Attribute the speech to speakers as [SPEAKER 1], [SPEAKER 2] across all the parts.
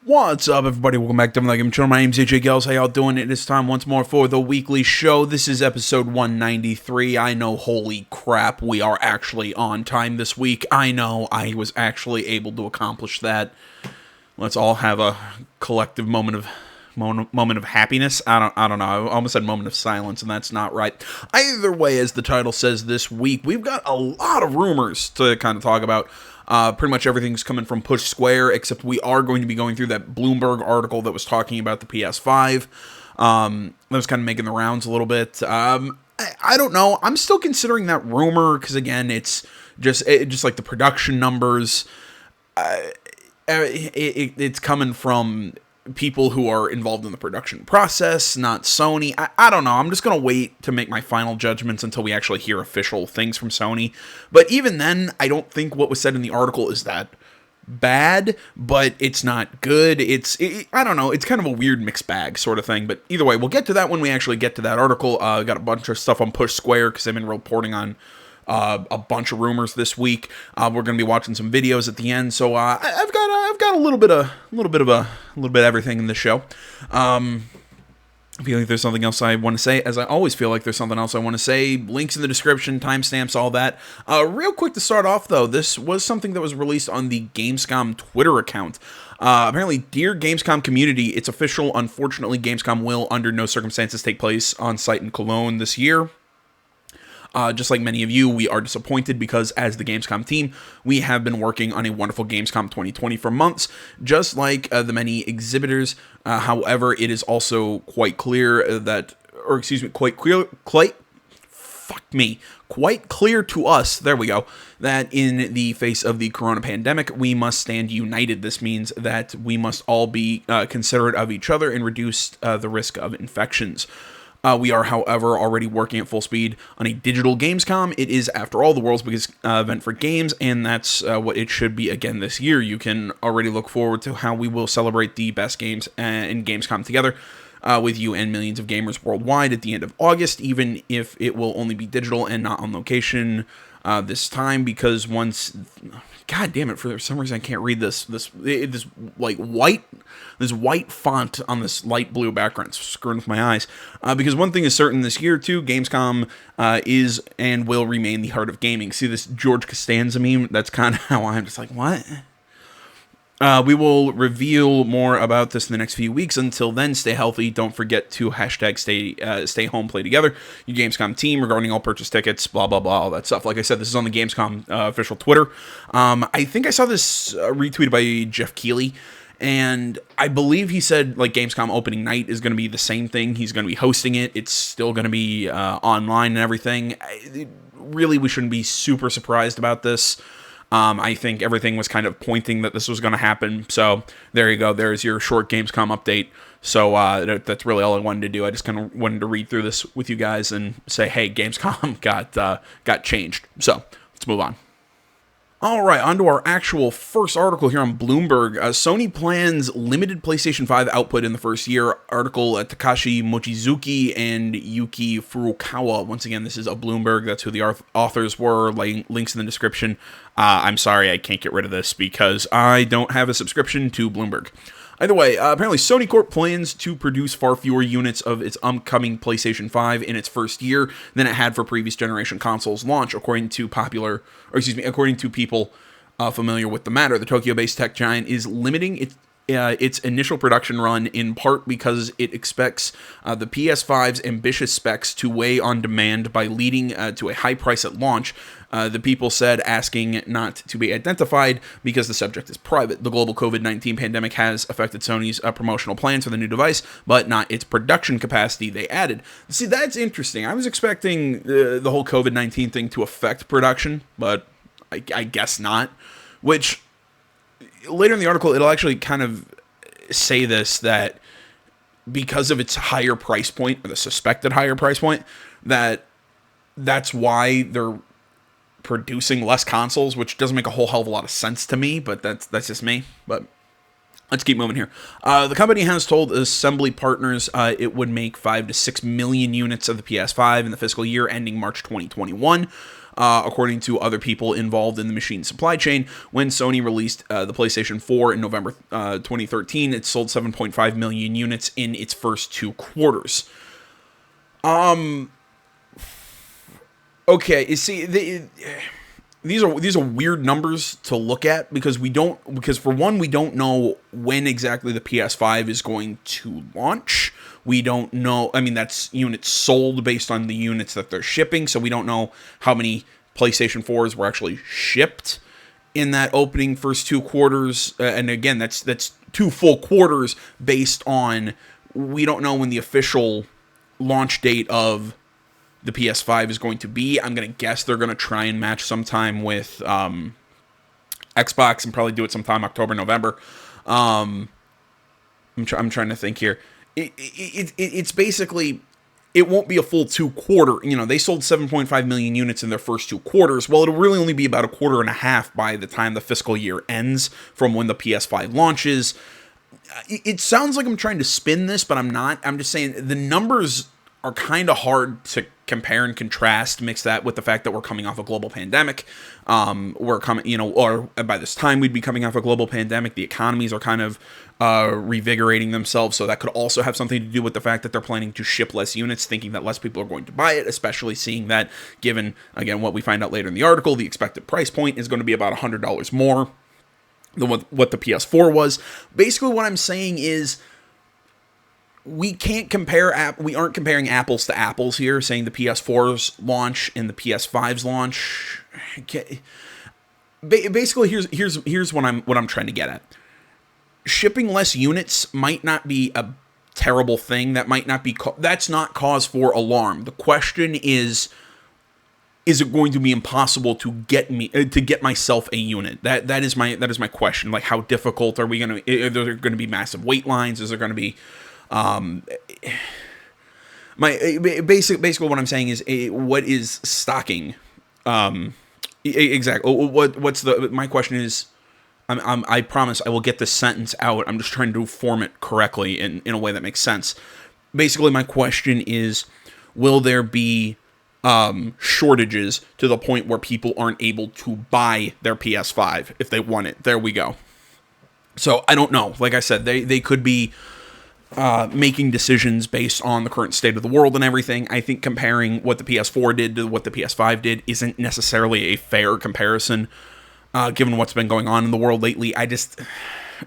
[SPEAKER 1] What's up, everybody? Welcome back to the Game Channel. My name's AJ Gels. How y'all doing? It is time once more for the weekly show. This is episode 193. I know, holy crap, we are actually on time this week. I know, I was actually able to accomplish that. Let's all have a collective moment of happiness. I don't know. I almost said moment of silence, and that's not right. Either way, as the title says this week, we've got a lot of rumors to kind of talk about. Pretty much everything's coming from Push Square, except we are going to be going through that Bloomberg article that was talking about the PS5. That was kind of making the rounds a little bit. I don't know. I'm still considering that rumor because, again, it's just like the production numbers. It's coming from people who are involved in the production process, not Sony. I don't know. I'm just going to wait to make my final judgments until we actually hear official things from Sony. But even then, I don't think what was said in the article is that bad, but it's not good. I don't know. It's kind of a weird mixed bag sort of thing. But either way, we'll get to that when we actually get to that article. Got a bunch of stuff on Push Square because they've been reporting on a bunch of rumors this week. We're going to be watching some videos at the end, so I've got a little bit of everything in the show. I feel like there's something else I want to say, as I always feel like there's something else I want to say. Links in the description, timestamps, all that. Real quick to start off, though, this was something that was released on the Gamescom Twitter account. Apparently, dear Gamescom community, it's official. Unfortunately, Gamescom will, under no circumstances, take place on site in Cologne this year. Just like many of you, we are disappointed because as the Gamescom team, we have been working on a wonderful Gamescom 2020 for months, just like the many exhibitors. However, it is also quite clear that, quite clear to us, there we go, that in the face of the corona pandemic, we must stand united. This means that we must all be considerate of each other and reduce the risk of infections. We are, however, already working at full speed on a digital Gamescom. It is, after all, the world's biggest event for games, and that's what it should be again this year. You can already look forward to how we will celebrate the best games in Gamescom together with you and millions of gamers worldwide at the end of August, even if it will only be digital and not on location this time, because once... God damn it! For some reason, I can't read this white font on this light blue background. It's screwing with my eyes. Because one thing is certain this year too: Gamescom is and will remain the heart of gaming. See this George Costanza meme? That's kind of how I'm just like, what? We will reveal more about this in the next few weeks. Until then, stay healthy. Don't forget to hashtag stay home, play together. Your Gamescom team regarding all purchase tickets, blah, blah, blah, all that stuff. Like I said, this is on the Gamescom official Twitter. I think I saw this retweeted by Jeff Keighley, and I believe he said like Gamescom opening night is going to be the same thing. He's going to be hosting it. It's still going to be online and everything. Really, we shouldn't be super surprised about this. I think everything was kind of pointing that this was going to happen. So there you go. There's your short Gamescom update. So that's really all I wanted to do. I just kind of wanted to read through this with you guys and say, hey, Gamescom got changed. So let's move on. All right, on to our actual first article here on Bloomberg. Sony plans limited PlayStation 5 output in the first year. Article Takashi Mochizuki and Yuki Furukawa. Once again, this is a Bloomberg. That's who the authors were. Links in the description. I'm sorry, I can't get rid of this because I don't have a subscription to Bloomberg. Either way, apparently Sony Corp plans to produce far fewer units of its upcoming PlayStation 5 in its first year than it had for previous generation consoles launch, according to people familiar with the matter. The Tokyo-based tech giant is limiting its initial production run in part because it expects the PS5's ambitious specs to weigh on demand by leading to a high price at launch. The people said, asking not to be identified because the subject is private. The global COVID-19 pandemic has affected Sony's promotional plans for the new device, but not its production capacity, they added. See, that's interesting. I was expecting the whole COVID-19 thing to affect production, but I guess not. Which, later in the article, it'll actually kind of say this, that because of its higher price point, or the suspected higher price point, that's why they're producing less consoles, which doesn't make a whole hell of a lot of sense to me, but that's just me. But Let's keep moving here. The company has told assembly partners it would make 5 to 6 million units of the PS5 in the fiscal year ending March 2021. According to other people involved in the machine supply chain, when Sony released the PlayStation 4 in November 2013, it sold 7.5 million units in its first 2 quarters. Okay, you see, these are weird numbers to look at because for one, we don't know when exactly the PS5 is going to launch. We don't know. I mean, that's units sold based on the units that they're shipping, so we don't know how many PlayStation 4s were actually shipped in that opening first 2 quarters. And again, that's 2 full quarters based on, we don't know when the official launch date of the PS5 is going to be. I'm going to guess they're going to try and match sometime with Xbox and probably do it sometime October, November. I'm trying to think here. It's basically, it won't be a full 2 quarter. You know, they sold 7.5 million units in their first 2 quarters. Well, it'll really only be about a quarter and a half by the time the fiscal year ends from when the PS5 launches. It sounds like I'm trying to spin this, but I'm not. I'm just saying the numbers are kind of hard to compare and contrast. Mix that with the fact that we're coming off a global pandemic. We're coming, you know, or by this time we'd be coming off a global pandemic. The economies are kind of revigorating themselves, so that could also have something to do with the fact that they're planning to ship less units, thinking that less people are going to buy it, especially seeing that, given, again, what we find out later in the article, the expected price point is going to be about $100 more than what the PS4 was. Basically, what I'm saying is, we aren't comparing apples to apples here, saying the PS4's launch and the PS5's launch. Basically, here's what I'm trying to get at. Shipping less units might not be a terrible thing. That might not be that's not cause for alarm. The question is it going to be impossible to get myself a unit? That is my question. Like, how difficult are we going to? Are there going to be massive wait lines? Is there going to be basically what I'm saying is, what is stocking? Exactly. My question is, I promise I will get this sentence out. I'm just trying to form it correctly in a way that makes sense. Basically, my question is, will there be shortages to the point where people aren't able to buy their PS5 if they want it? There we go. So I don't know. Like I said, they could be making decisions based on the current state of the world and everything. I think comparing what the PS4 did to what the PS5 did isn't necessarily a fair comparison, given what's been going on in the world lately.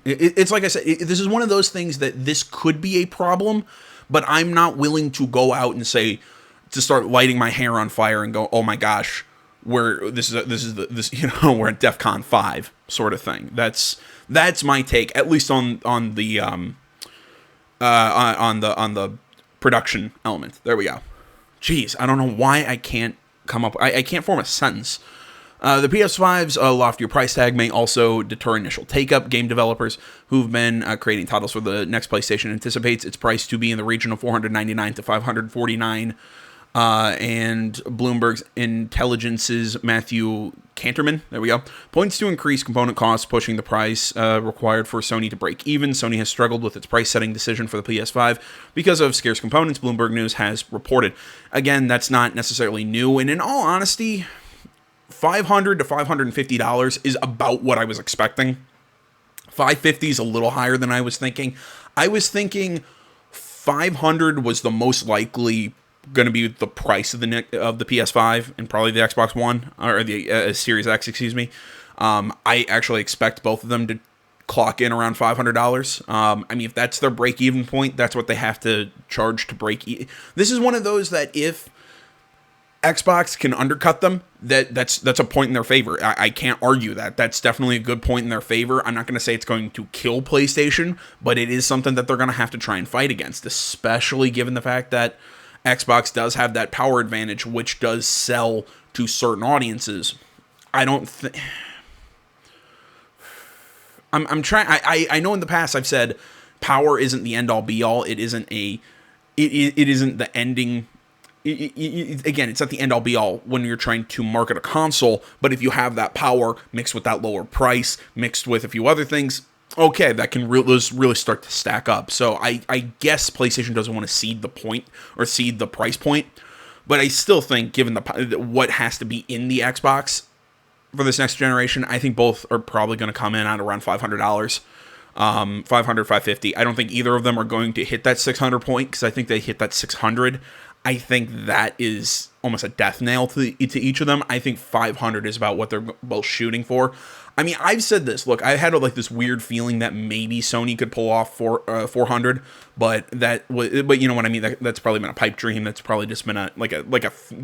[SPEAKER 1] It's like I said, this is one of those things that this could be a problem, but I'm not willing to go out and say, to start lighting my hair on fire and go, oh my gosh, we're at DEFCON 5 sort of thing. That's my take, at least on the production element. There we go. Jeez, I don't know why I can't I can't form a sentence. The PS5's loftier price tag may also deter initial take-up. Game developers who've been creating titles for the next PlayStation anticipates its price to be in the region of $499 to $549. And Bloomberg's Intelligence's Matthew Canterman, there we go, points to increased component costs, pushing the price required for Sony to break even. Sony has struggled with its price-setting decision for the PS5 because of scarce components, Bloomberg News has reported. Again, that's not necessarily new, and in all honesty, $500 to $550 is about what I was expecting. $550 is a little higher than I was thinking. I was thinking $500 was the most likely going to be the price of the PS5 and probably the Xbox One, or the Series X, excuse me. I actually expect both of them to clock in around $500. I mean, if that's their break-even point, that's what they have to charge to break even. This is one of those that if Xbox can undercut them, that's a point in their favor. I can't argue that. That's definitely a good point in their favor. I'm not going to say it's going to kill PlayStation, but it is something that they're going to have to try and fight against, especially given the fact that Xbox does have that power advantage, which does sell to certain audiences. I don't think... I'm trying... I know in the past I've said power isn't the end-all be-all. It isn't a... It isn't the ending... Again, it's not the end-all be-all when you're trying to market a console, but if you have that power mixed with that lower price, mixed with a few other things, okay, that can really start to stack up. So I guess PlayStation doesn't want to cede the point or cede the price point, but I still think, given what has to be in the Xbox for this next generation, I think both are probably going to come in at around $500. 550. I don't think either of them are going to hit that 600 point, because I think they hit that 600. I think that is almost a death nail to each of them. I think 500 is about what they're both shooting for. I mean, I've said this. Look, I had like this weird feeling that maybe Sony could pull off 400, but you know what I mean. That's probably been a pipe dream. That's probably just been a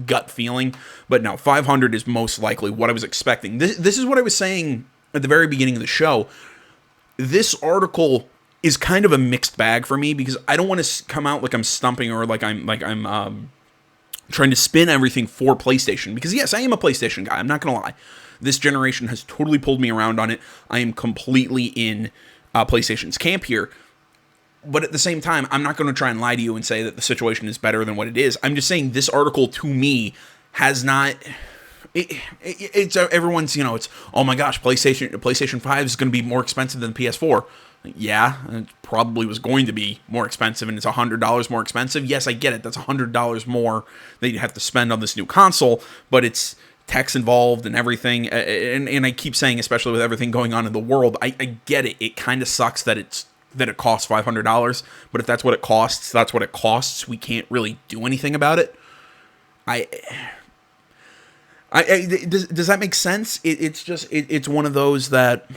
[SPEAKER 1] gut feeling. But no, 500 is most likely what I was expecting. This is what I was saying at the very beginning of the show. This article is kind of a mixed bag for me, because I don't want to come out like I'm stumping or like I'm trying to spin everything for PlayStation, because yes, I am a PlayStation guy. I'm not going to lie. This generation has totally pulled me around on it. I am completely in PlayStation's camp here. But at the same time, I'm not going to try and lie to you and say that the situation is better than what it is. I'm just saying this article, to me, has not... It's everyone's, it's, oh my gosh, PlayStation 5 is going to be more expensive than PS4. Yeah, it probably was going to be more expensive, and it's $100 more expensive. Yes, I get it. That's $100 more that you have to spend on this new console, but it's tech's involved and everything. And I keep saying, especially with everything going on in the world, I get it. It kind of sucks that it costs $500, but if that's what it costs, that's what it costs. We can't really do anything about it. Does that make sense? It's one of those that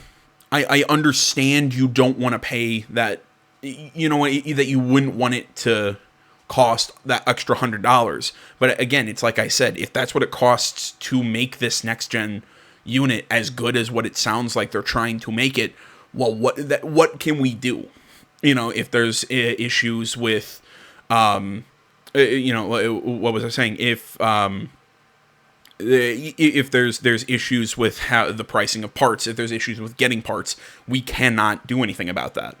[SPEAKER 1] I understand you don't want to pay that, that you wouldn't want it to cost that extra $100. But again, it's like I said, if that's what it costs to make this next gen unit as good as what it sounds like they're trying to make it, well, what can we do? If there's issues with, what was I saying? If there's issues with how the pricing of parts, if there's issues with getting parts, we cannot do anything about that.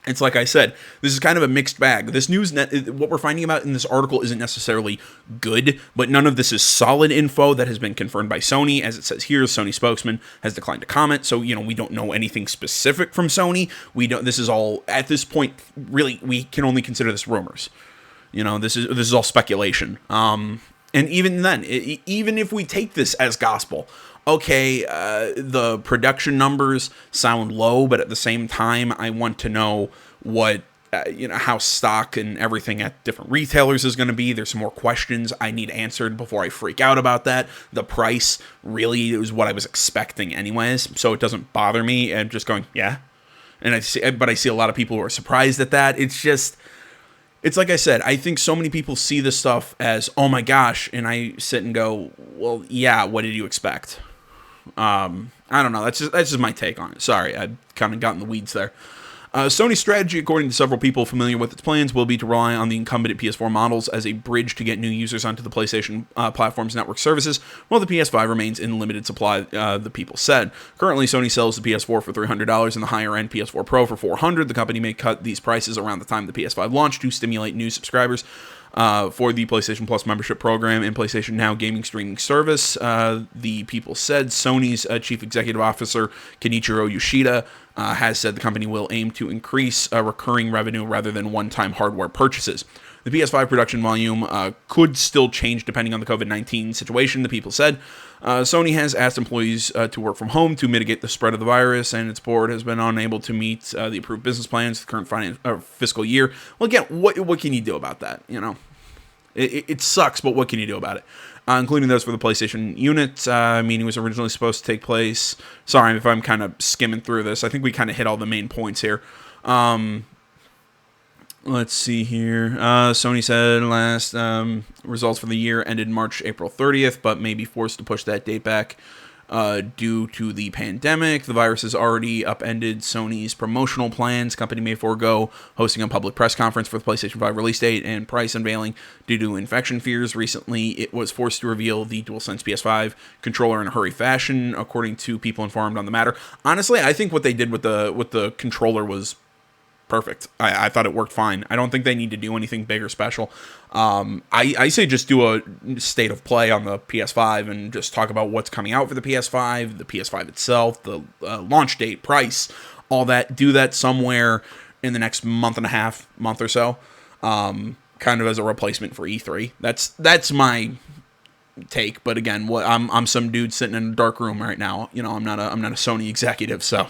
[SPEAKER 1] It's like I said, this is kind of a mixed bag. This news, what we're finding about in this article isn't necessarily good, but none of this is solid info that has been confirmed by Sony. As it says here, Sony spokesman has declined to comment, so we don't know anything specific from Sony. This is all, at this point, really, we can only consider this rumors. This is all speculation. And even then, even if we take this as gospel, okay, the production numbers sound low, but at the same time, I want to know what, how stock and everything at different retailers is going to be. There's some more questions I need answered before I freak out about that. The price really is what I was expecting anyways, so it doesn't bother me. I'm just going, yeah. And I see a lot of people who are surprised at that. It's like I said, I think so many people see this stuff as, oh my gosh, and I sit and go, well, yeah, what did you expect? I don't know. That's just my take on it. Sorry, I kind of got in the weeds there. Sony's strategy, according to several people familiar with its plans, will be to rely on the incumbent PS4 models as a bridge to get new users onto the PlayStation platform's network services, while the PS5 remains in limited supply, the people said. Currently, Sony sells the PS4 for $300 and the higher-end PS4 Pro for $400. The company may cut these prices around the time the PS5 launch to stimulate new subscribers for the PlayStation Plus membership program and PlayStation Now gaming streaming service. The people said. Sony's chief executive officer, Kenichiro Yoshida, has said the company will aim to increase recurring revenue rather than one-time hardware purchases. The PS5 production volume could still change depending on the COVID-19 situation, the people said. Sony has asked employees to work from home to mitigate the spread of the virus, and its board has been unable to meet the approved business plans for the current fiscal year. Well, again, what can you do about that? It sucks, but what can you do about it? Including those for the PlayStation unit. Meeting was originally supposed to take place. Sorry if I'm kind of skimming through this. I think we kind of hit all the main points here. Let's see here. Sony said last results for the year ended April 30th, but may be forced to push that date back due to the pandemic. The virus has already upended Sony's promotional plans. Company may forego hosting a public press conference for the PlayStation 5 release date and price unveiling due to infection fears. Recently, it was forced to reveal the DualSense PS5 controller in a hurry fashion, according to people informed on the matter. Honestly, I think what they did with the controller was perfect. I thought it worked fine. I don't think they need to do anything big or special. I say just do a state of play on the PS5 and just talk about what's coming out for the PS5 itself, the launch date, price, all that. Do that somewhere in the next month and a half, month or so, kind of as a replacement for E3. That's my take. But again, I'm some dude sitting in a dark room right now. You know, I'm not a Sony executive, so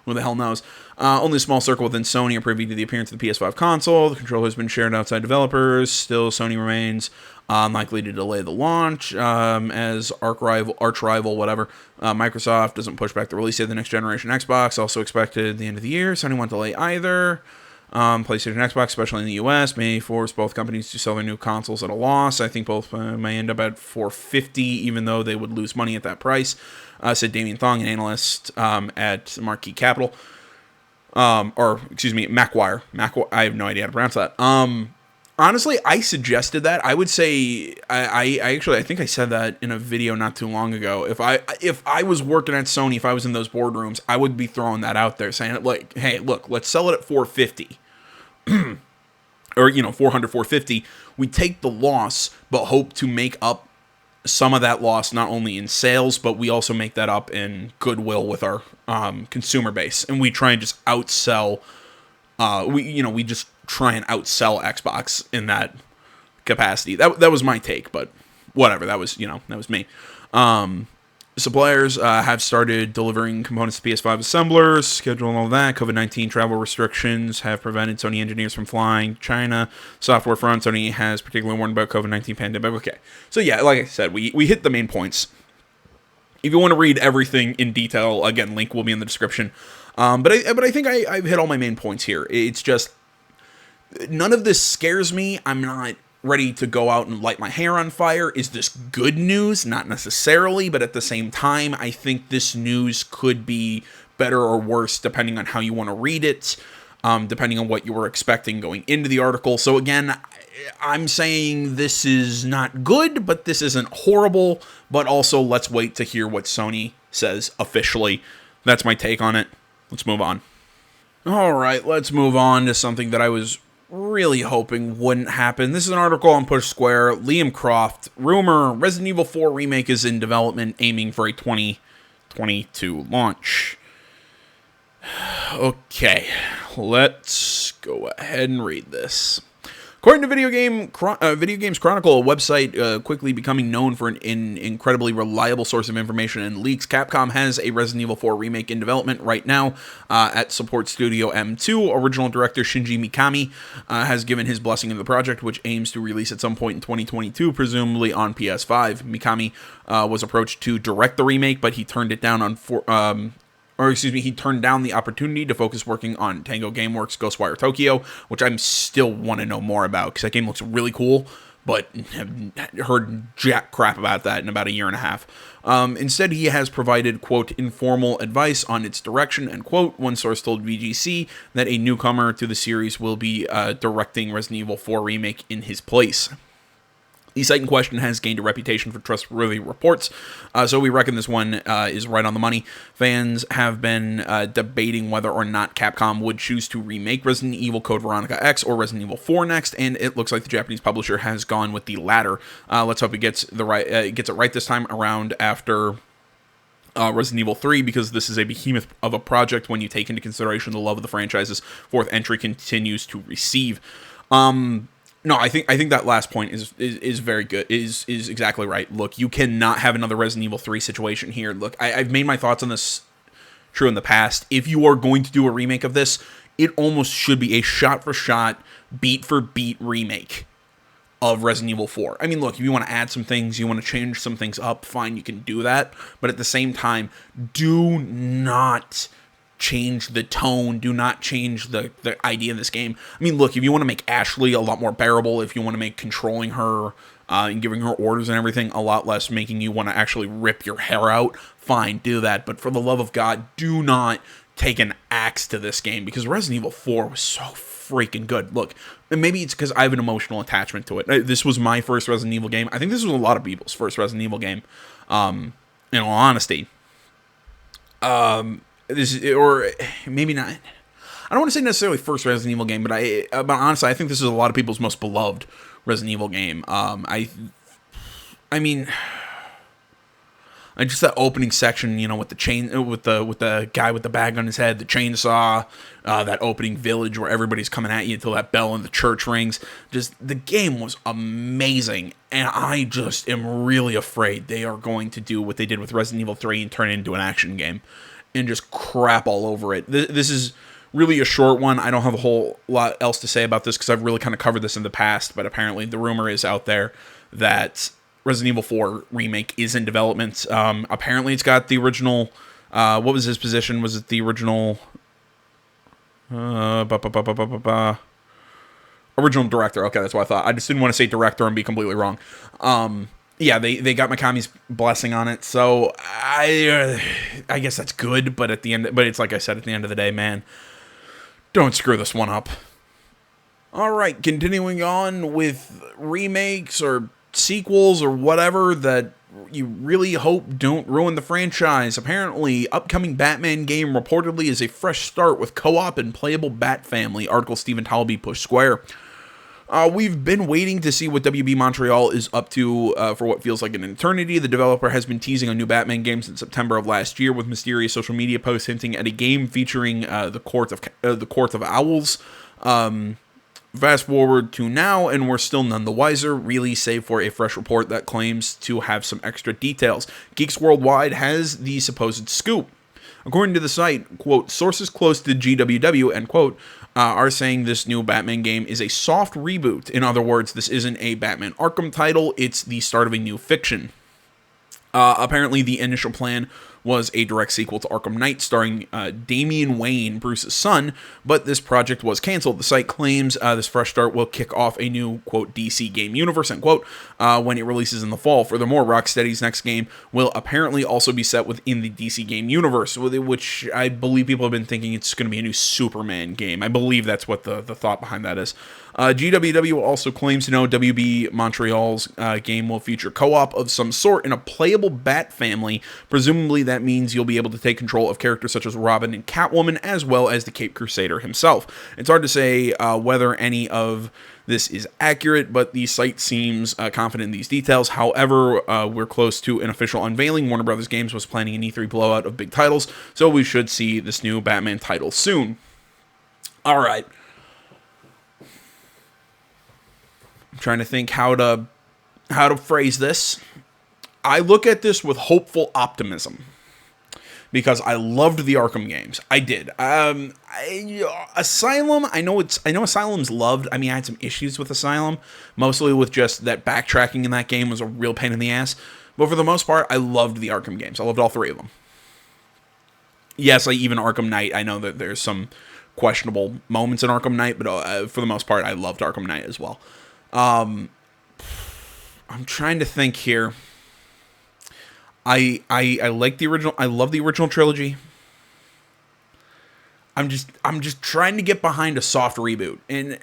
[SPEAKER 1] who the hell knows? Only a small circle within Sony are privy to the appearance of the PS5 console. The controller has been shared outside developers. Still, Sony remains likely to delay the launch as arch rival, whatever. Microsoft doesn't push back the release date of the next generation Xbox. Also expected at the end of the year. Sony won't delay either. PlayStation and Xbox, especially in the US, may force both companies to sell their new consoles at a loss. I think both may end up at $450, even though they would lose money at that price, said Damien Thong, an analyst at Marquee Capital. Macquire. I have no idea how to pronounce that. Honestly, I suggested that. I would say I think I said that in a video not too long ago. If I was working at Sony, if I was in those boardrooms, I would be throwing that out there, saying like, hey, look, let's sell it at $450. Or, you know, $400, $450. We take the loss, but hope to make up some of that loss not only in sales, but we also make that up in goodwill with our consumer base, and we try and just outsell. We just try and outsell Xbox in that capacity. That was my take, but whatever. That was me. Suppliers have started delivering components to PS5 assemblers, schedule and all that. COVID-19 travel restrictions have prevented Sony engineers from flying China. Software front, Sony has particularly warned about COVID-19 pandemic. Okay, so yeah, like I said, we hit the main points. If you want to read everything in detail, again, link will be in the description. But I think I've hit all my main points here. It's just, none of this scares me. I'm not ready to go out and light my hair on fire. Is this good news? Not necessarily, but at the same time, I think this news could be better or worse depending on how you want to read it, depending on what you were expecting going into the article. So again, I'm saying this is not good, but this isn't horrible. But also, let's wait to hear what Sony says officially. That's my take on it. Let's move on. All right, let's move on to something that I was really hoping wouldn't happen. This is an article on Push Square. Liam Croft, rumor, Resident Evil 4 Remake is in development, aiming for a 2022 launch. Okay, let's go ahead and read this. According to Video Games Chronicle, a website quickly becoming known for an incredibly reliable source of information and leaks, Capcom has a Resident Evil 4 remake in development right now at Support Studio M2. Original director Shinji Mikami has given his blessing in the project, which aims to release at some point in 2022, presumably on PS5. Mikami was approached to direct the remake, but he turned it down he turned down the opportunity to focus working on Tango Gameworks' Ghostwire Tokyo, which I still want to know more about, because that game looks really cool, but have heard jack crap about that in about a year and a half. Instead, he has provided, quote, informal advice on its direction, end quote. One source told VGC that a newcomer to the series will be directing Resident Evil 4 Remake in his place. The site in question has gained a reputation for trustworthy reports, so we reckon this one is right on the money. Fans have been debating whether or not Capcom would choose to remake Resident Evil Code Veronica X or Resident Evil 4 next, and it looks like the Japanese publisher has gone with the latter. Let's hope it gets it right this time around after Resident Evil 3, because this is a behemoth of a project when you take into consideration the love of the franchise's fourth entry continues to receive. No, I think that last point is very good. Is exactly right. Look, you cannot have another Resident Evil 3 situation here. Look, I've made my thoughts on this true in the past. If you are going to do a remake of this, it almost should be a shot-for-shot, beat-for-beat remake of Resident Evil 4. I mean, look, if you want to add some things, you want to change some things up, fine, you can do that. But at the same time, do not change the tone, do not change the idea of this game. I mean, look, if you want to make Ashley a lot more bearable, if you want to make controlling her and giving her orders and everything a lot less, making you want to actually rip your hair out, fine, do that. But for the love of God, do not take an axe to this game, because Resident Evil 4 was so freaking good. Look, and maybe it's because I have an emotional attachment to it. This was my first Resident Evil game. I think this was a lot of people's first Resident Evil game, in all honesty. Or maybe not. I don't want to say necessarily first Resident Evil game, but honestly, I think this is a lot of people's most beloved Resident Evil game. I mean, Just that opening section, with the chain, with the guy with the bag on his head, the chainsaw, that opening village where everybody's coming at you until that bell in the church rings. Just the game was amazing, and I just am really afraid they are going to do what they did with Resident Evil 3 and turn it into an action game and just crap all over it. This is really a short one. I don't have a whole lot else to say about this because I've really kind of covered this in the past, but apparently the rumor is out there that Resident Evil 4 Remake is in development. Apparently it's got the original, what was his position? Was it the original, original director? Okay, that's what I thought. I just didn't want to say director and be completely wrong. Yeah, they got Mikami's blessing on it, so I guess that's good, but it's like I said, at the end of the day, man, don't screw this one up. Alright, continuing on with remakes or sequels or whatever that you really hope don't ruin the franchise. Apparently, upcoming Batman game reportedly is a fresh start with co-op and playable Bat Family, article Stephen Talby pushed Square. We've been waiting to see what WB Montreal is up to for what feels like an eternity. The developer has been teasing a new Batman game since September of last year, with mysterious social media posts hinting at a game featuring the Court of Owls. Fast forward to now, and we're still none the wiser, really, save for a fresh report that claims to have some extra details. Geeks Worldwide has the supposed scoop. According to the site, quote, sources close to GWW, end quote, are saying this new Batman game is a soft reboot. In other words, this isn't a Batman Arkham title, it's the start of a new fiction. Apparently, the initial plan was a direct sequel to Arkham Knight starring Damian Wayne, Bruce's son, but this project was canceled. The site claims this fresh start will kick off a new, quote, DC game universe, end quote, when it releases in the fall. Furthermore, Rocksteady's next game will apparently also be set within the DC game universe, which I believe people have been thinking it's going to be a new Superman game. I believe that's what the thought behind that is. GWW also claims to know WB Montreal's game will feature co-op of some sort in a playable Bat Family. Presumably that means you'll be able to take control of characters such as Robin and Catwoman, as well as the Cape Crusader himself. It's hard to say whether any of this is accurate, but the site seems confident in these details. However, we're close to an official unveiling. Warner Brothers Games was planning an E3 blowout of big titles, so we should see this new Batman title soon. Alright. I'm trying to think how to phrase this. I look at this with hopeful optimism because I loved the Arkham games. I did. Asylum, I know Asylum's loved. I mean, I had some issues with Asylum, mostly with just that backtracking in that game was a real pain in the ass. But for the most part, I loved the Arkham games. I loved all three of them. Yes, even Arkham Knight. I know that there's some questionable moments in Arkham Knight, but for the most part, I loved Arkham Knight as well. I'm trying to think here. I like the original. I love the original trilogy. I'm just trying to get behind a soft reboot, and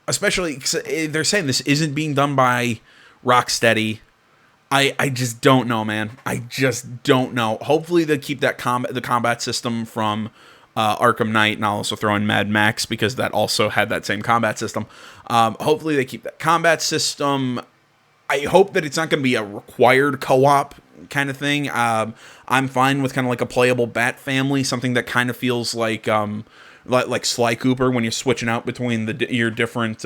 [SPEAKER 1] especially 'cause they're saying this isn't being done by Rocksteady. I just don't know, man. I just don't know. Hopefully they keep that the combat system from Arkham Knight, and I'll also throw in Mad Max because that also had that same combat system. Hopefully they keep that combat system. I hope that it's not going to be a required co-op kind of thing. I'm fine with kind of like a playable Bat Family, something that kind of feels like Sly Cooper when you're switching out between your different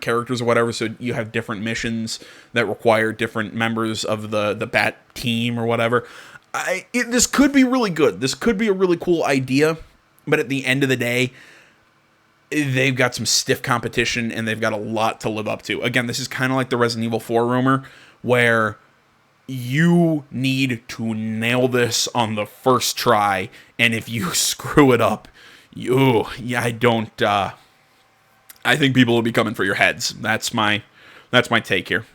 [SPEAKER 1] characters or whatever. So you have different missions that require different members of the Bat team or whatever. This could be really good. This could be a really cool idea, but at the end of the day, they've got some stiff competition and they've got a lot to live up to. Again, this is kind of like the Resident Evil 4 rumor, where you need to nail this on the first try, and if you screw it up, I think people will be coming for your heads. That's my take here.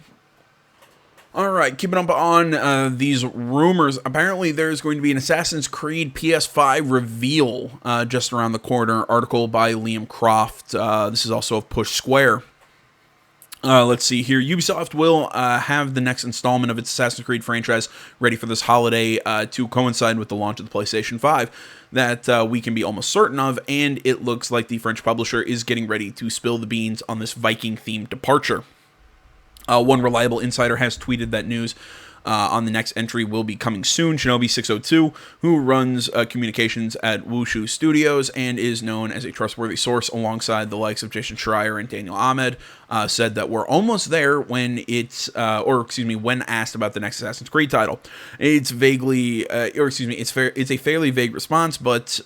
[SPEAKER 1] Alright, keeping up on these rumors, apparently there's going to be an Assassin's Creed PS5 reveal just around the corner. Article by Liam Croft. This is also of Push Square. Let's see here. Ubisoft will have the next installment of its Assassin's Creed franchise ready for this holiday to coincide with the launch of the PlayStation 5 that we can be almost certain of, and it looks like the French publisher is getting ready to spill the beans on this Viking-themed departure. One reliable insider has tweeted that news. on the next entry will be coming soon. Shinobi 602, who runs communications at Wushu Studios and is known as a trustworthy source alongside the likes of Jason Schreier and Daniel Ahmed, said that we're almost there when when asked about the next Assassin's Creed title. It's it's a fairly vague response, but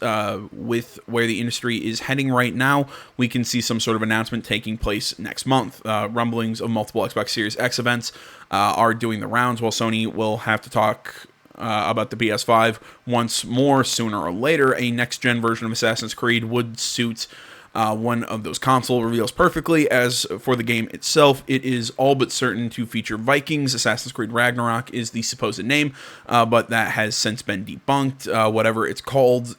[SPEAKER 1] with where the industry is heading right now, we can see some sort of announcement taking place next month. Rumblings of multiple Xbox Series X events are doing the rounds, while Sony will have to talk about the PS5 once more sooner or later. A next-gen version of Assassin's Creed would suit one of those console reveals perfectly. As for the game itself, it is all but certain to feature Vikings. Assassin's Creed Ragnarok is the supposed name, but that has since been debunked. Whatever it's called,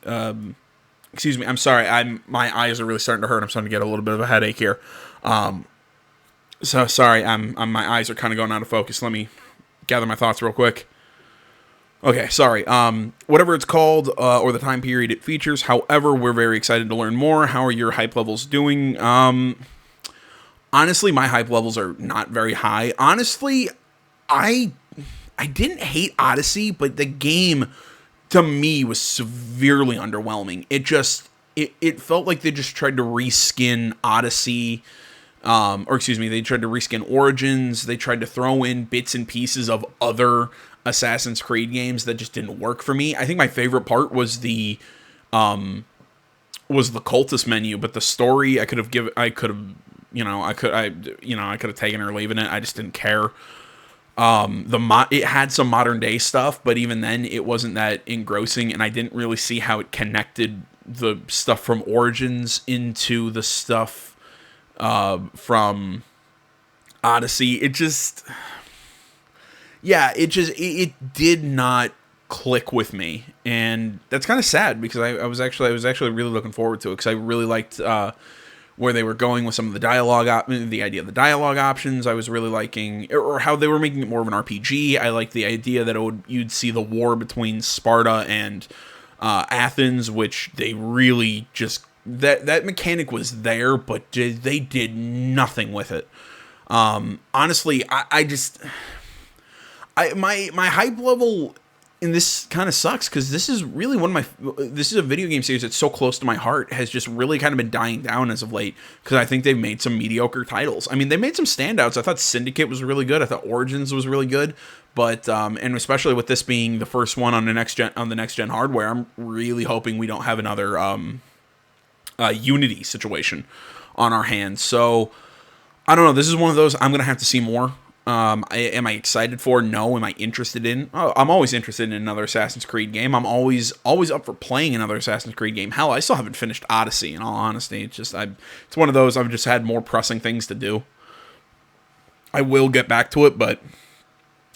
[SPEAKER 1] excuse me, I'm sorry, my eyes are really starting to hurt. I'm starting to get a little bit of a headache here. So sorry, my eyes are kind of going out of focus. Let me gather my thoughts real quick. Okay, sorry. Whatever it's called, or the time period it features. However, we're very excited to learn more. How are your hype levels doing? Honestly, my hype levels are not very high. Honestly, I didn't hate Odyssey, but the game to me was severely underwhelming. It felt like they just tried to reskin Odyssey. They tried to reskin Origins. They tried to throw in bits and pieces of other Assassin's Creed games that just didn't work for me. I think my favorite part was the cultist menu, but the story I could have taken or leaving it. I just didn't care. It had some modern day stuff, but even then it wasn't that engrossing, and I didn't really see how it connected the stuff from Origins into the stuff from Odyssey. It did not click with me, and that's kind of sad because I was actually really looking forward to it because I really liked where they were going with some of the dialogue, the idea of the dialogue options. I was really liking, or how they were making it more of an RPG. I liked the idea that you'd see the war between Sparta and Athens, which they really just that mechanic was there, but they did nothing with it. Honestly, my hype level in this kind of sucks because this is really this is a video game series that's so close to my heart, has just really kind of been dying down as of late because I think they've made some mediocre titles. I mean, they made some standouts. I thought Syndicate was really good. I thought Origins was really good, but and especially with this being the first one on the next gen hardware, I'm really hoping we don't have another Unity situation on our hands. So I don't know. This is one of those I'm gonna have to see more. Am I excited for? No. Am I interested in? Oh, I'm always interested in another Assassin's Creed game. I'm always up for playing another Assassin's Creed game. Hell, I still haven't finished Odyssey, in all honesty. It's one of those I've just had more pressing things to do. I will get back to it, but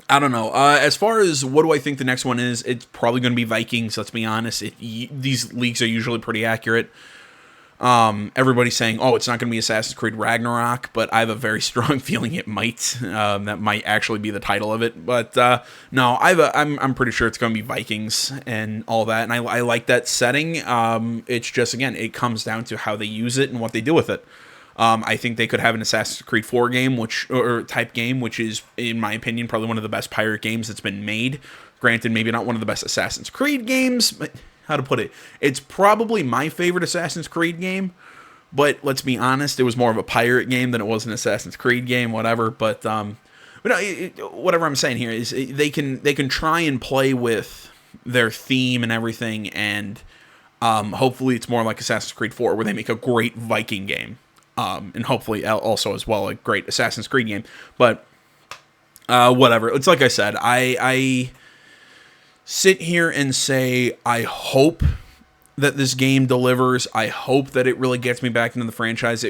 [SPEAKER 1] I don't know. As far as what do I think the next one is, it's probably going to be Vikings, let's be honest. These leaks are usually pretty accurate. Everybody's saying, oh, it's not going to be Assassin's Creed Ragnarok, but I have a very strong feeling it might. That might actually be the title of it. But no, I'm pretty sure it's going to be Vikings and all that. And I like that setting. It's just, again, it comes down to how they use it and what they do with it. I think they could have an Assassin's Creed 4 game, which is, in my opinion, probably one of the best pirate games that's been made. Granted, maybe not one of the best Assassin's Creed games, but how to put it, it's probably my favorite Assassin's Creed game, but let's be honest, it was more of a pirate game than it was an Assassin's Creed game, whatever. But whatever I'm saying here is they can try and play with their theme and everything, and hopefully it's more like Assassin's Creed 4, where they make a great Viking game, and hopefully also as well a great Assassin's Creed game. But whatever, it's like I said, I sit here and say, I hope that this game delivers. I hope that it really gets me back into the franchise.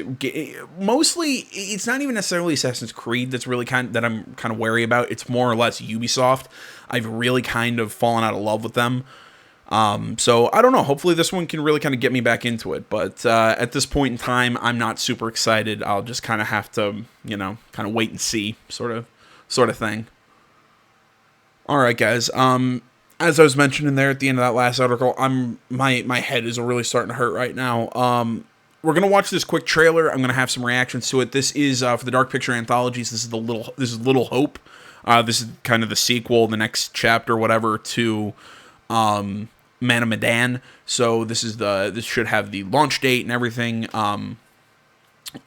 [SPEAKER 1] Mostly, it's not even necessarily Assassin's Creed that I'm kind of wary about. It's more or less Ubisoft. I've really kind of fallen out of love with them. So I don't know. Hopefully this one can really kind of get me back into it. But at this point in time, I'm not super excited. I'll just kind of have to, kind of wait and see, sort of thing. All right, guys. As I was mentioning there at the end of that last article, my head is really starting to hurt right now. We're gonna watch this quick trailer. I'm gonna have some reactions to it. This is for the Dark Picture Anthologies. This is Little Hope. This is kind of the sequel, the next chapter, whatever, to Man of Medan. So this should have the launch date and everything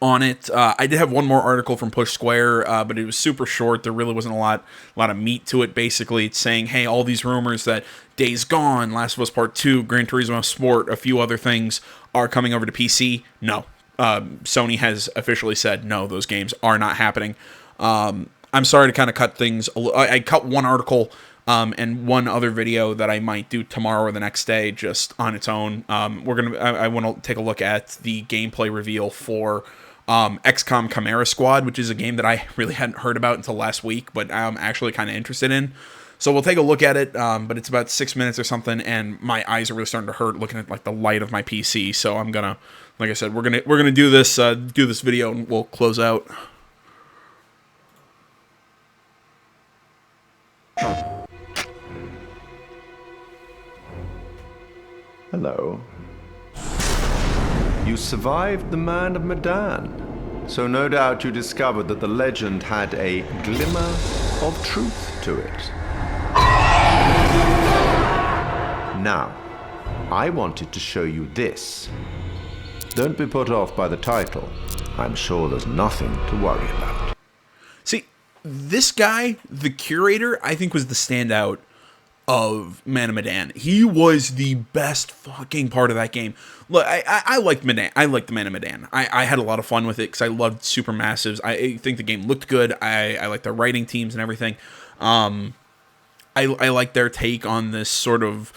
[SPEAKER 1] on it. I did have one more article from Push Square, but it was super short. There really wasn't a lot of meat to it. Basically, it's saying, hey, all these rumors that Days Gone, Last of Us Part 2, Gran Turismo Sport, a few other things are coming over to PC. No. Sony has officially said, no, those games are not happening. I'm sorry to kind of cut things. I cut one article and one other video that I might do tomorrow or the next day just on its own. I want to take a look at the gameplay reveal for XCOM Chimera Squad, which is a game that I really hadn't heard about until last week, but I'm actually kind of interested in. So we'll take a look at it, but it's about 6 minutes or something, and my eyes are really starting to hurt looking at like the light of my PC. So I'm gonna, like I said, we're gonna do this video, and we'll close out.
[SPEAKER 2] Hello. You survived the Man of Medan, so no doubt you discovered that the legend had a glimmer of truth to it. Now, I wanted to show you this. Don't be put off by the title. I'm sure there's nothing to worry about.
[SPEAKER 1] See, this guy, the curator, I think was the standout of Man of Medan. He was the best fucking part of that game. Look, I liked Medan. I liked the Man of Medan. I had a lot of fun with it because I loved Supermassives. I think the game looked good. I liked the writing teams and everything. I like their take on this sort of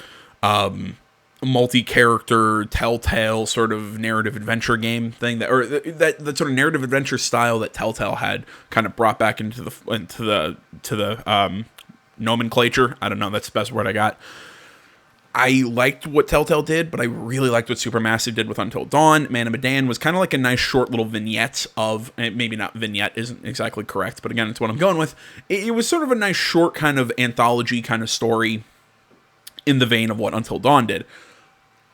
[SPEAKER 1] multi-character Telltale sort of narrative adventure game thing that sort of narrative adventure style that Telltale had kind of brought back into the nomenclature. I don't know, that's the best word I got. I liked what Telltale did, but I really liked what Supermassive did with Until Dawn. Man of Medan was kind of like a nice short little vignette of, maybe not vignette isn't exactly correct, but again, it's what I'm going with. It was sort of a nice short kind of anthology kind of story in the vein of what Until Dawn did.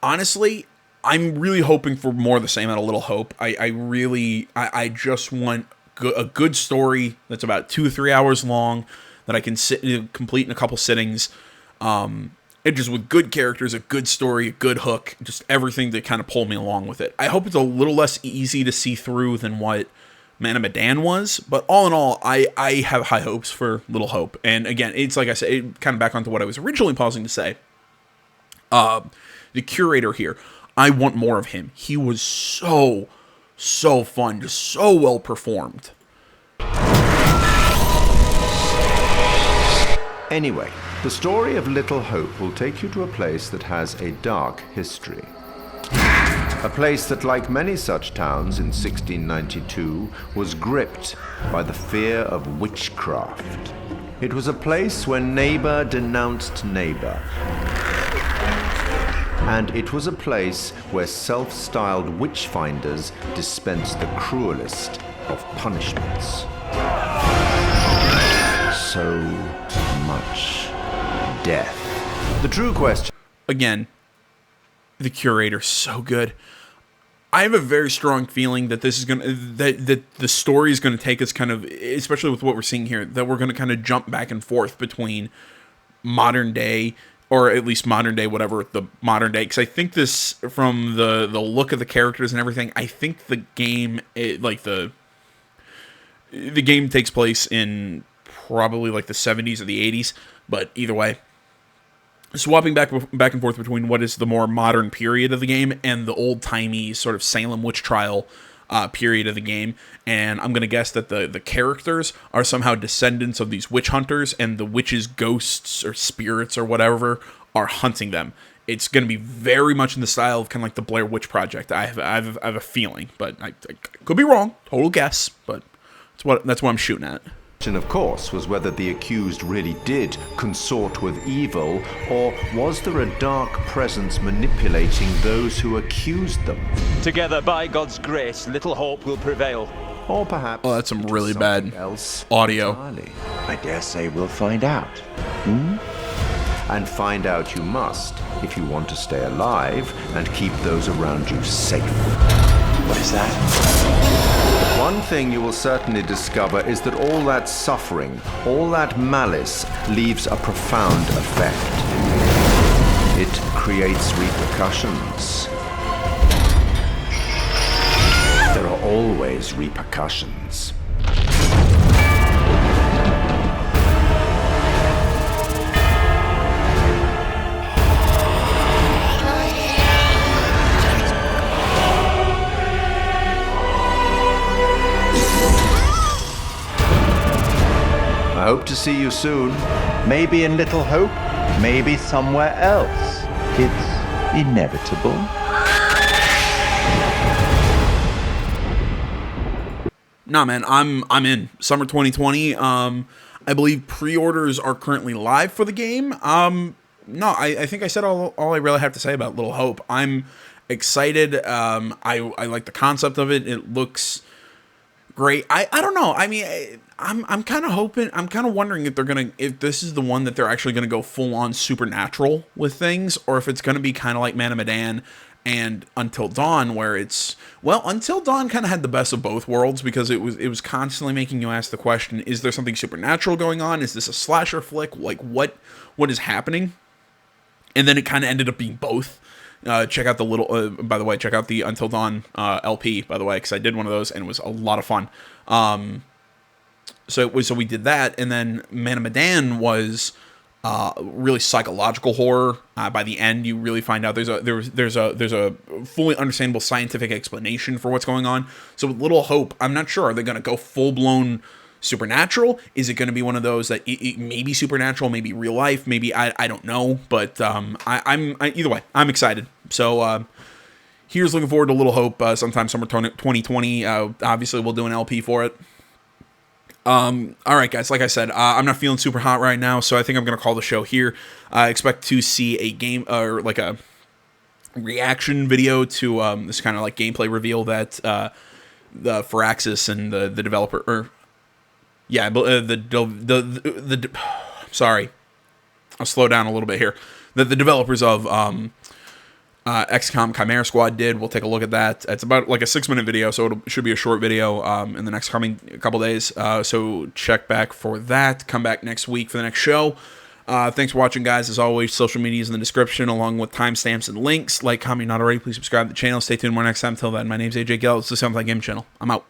[SPEAKER 1] Honestly, I'm really hoping for more of the same out of Little Hope. I just want a good story that's about 2 or 3 hours long that I can complete in a couple sittings. And just with good characters, a good story, a good hook, just everything to kind of pull me along with it. I hope it's a little less easy to see through than what Man of Medan was, but all in all, I have high hopes for Little Hope. And again, it's like I said, kind of back onto what I was originally pausing to say. The curator here, I want more of him. He was so fun, just so well performed.
[SPEAKER 2] Anyway, the story of Little Hope will take you to a place that has a dark history. A place that, like many such towns in 1692, was gripped by the fear of witchcraft. It was a place where neighbor denounced neighbor. And it was a place where self-styled witch-finders dispensed the cruelest of punishments. So much death. The true question...
[SPEAKER 1] Again, the curator's so good. I have a very strong feeling that this is that the story is gonna take us kind of, especially with what we're seeing here, that we're gonna kind of jump back and forth between modern day, or at least modern day, whatever the modern day. Because I think this, from the look of the characters and everything, I think the game, the game takes place in probably like the 70s or the 80s. But either way, swapping back and forth between what is the more modern period of the game and the old-timey sort of Salem witch trial period of the game. And I'm going to guess that the characters are somehow descendants of these witch hunters, and the witches' ghosts or spirits or whatever are hunting them. It's going to be very much in the style of kind of like the Blair Witch Project. I have a feeling, but I could be wrong. Total guess, but that's what I'm shooting at.
[SPEAKER 2] Of course, was whether the accused really did consort with evil, or was there a dark presence manipulating those who accused them?
[SPEAKER 3] Together, by God's grace, Little Hope will prevail.
[SPEAKER 2] Or perhaps...
[SPEAKER 1] Oh, that's some really bad audio.
[SPEAKER 2] Entirely. I dare say we'll find out. And find out you must, if you want to stay alive and keep those around you safe.
[SPEAKER 3] What is that?
[SPEAKER 2] One thing you will certainly discover is that all that suffering, all that malice, leaves a profound effect. It creates repercussions. There are always repercussions. I hope to see you soon.
[SPEAKER 4] Maybe in Little Hope, maybe somewhere else. It's inevitable.
[SPEAKER 1] Nah, man, I'm in. Summer 2020. I believe pre-orders are currently live for the game. No, I think I said all I really have to say about Little Hope. I'm excited. I like the concept of it. It looks great. I don't know. I mean, I'm kind of hoping. I'm kind of wondering if this is the one that they're actually gonna go full on supernatural with things, or if it's gonna be kind of like Man of Medan and Until Dawn, where Until Dawn kind of had the best of both worlds, because it was constantly making you ask the question: is there something supernatural going on? Is this a slasher flick? Like what is happening? And then it kind of ended up being both. Check out the by the way, check out the Until Dawn LP, by the way, because I did one of those and it was a lot of fun. So we did that, and then Man of Medan was really psychological horror. By the end, you really find out there's a fully understandable scientific explanation for what's going on. So with Little Hope, I'm not sure. Are they going to go full blown supernatural? Is it going to be one of those that it may be supernatural, maybe real life, maybe I don't know. But I'm either way, I'm excited. So here's looking forward to Little Hope sometime summer 2020. Obviously, we'll do an LP for it. All right, guys, like I said, I'm not feeling super hot right now, so I think I'm going to call the show here. I expect to see a game or like a reaction video to this kind of like gameplay reveal that the Firaxis and the developer, or yeah, sorry, I'll slow down a little bit here. That the developers of XCOM Chimera Squad did. We'll take a look at that. It's about like a 6-minute video, so it should be a short video in the next coming couple days. So check back for that. Come back next week for the next show. Thanks for watching, guys. As always, social media is in the description, along with timestamps and links. Like, comment, not already. Please subscribe to the channel. Stay tuned more next time. Till then, my name's AJ Gill. It's the Sound Like Game channel. I'm out.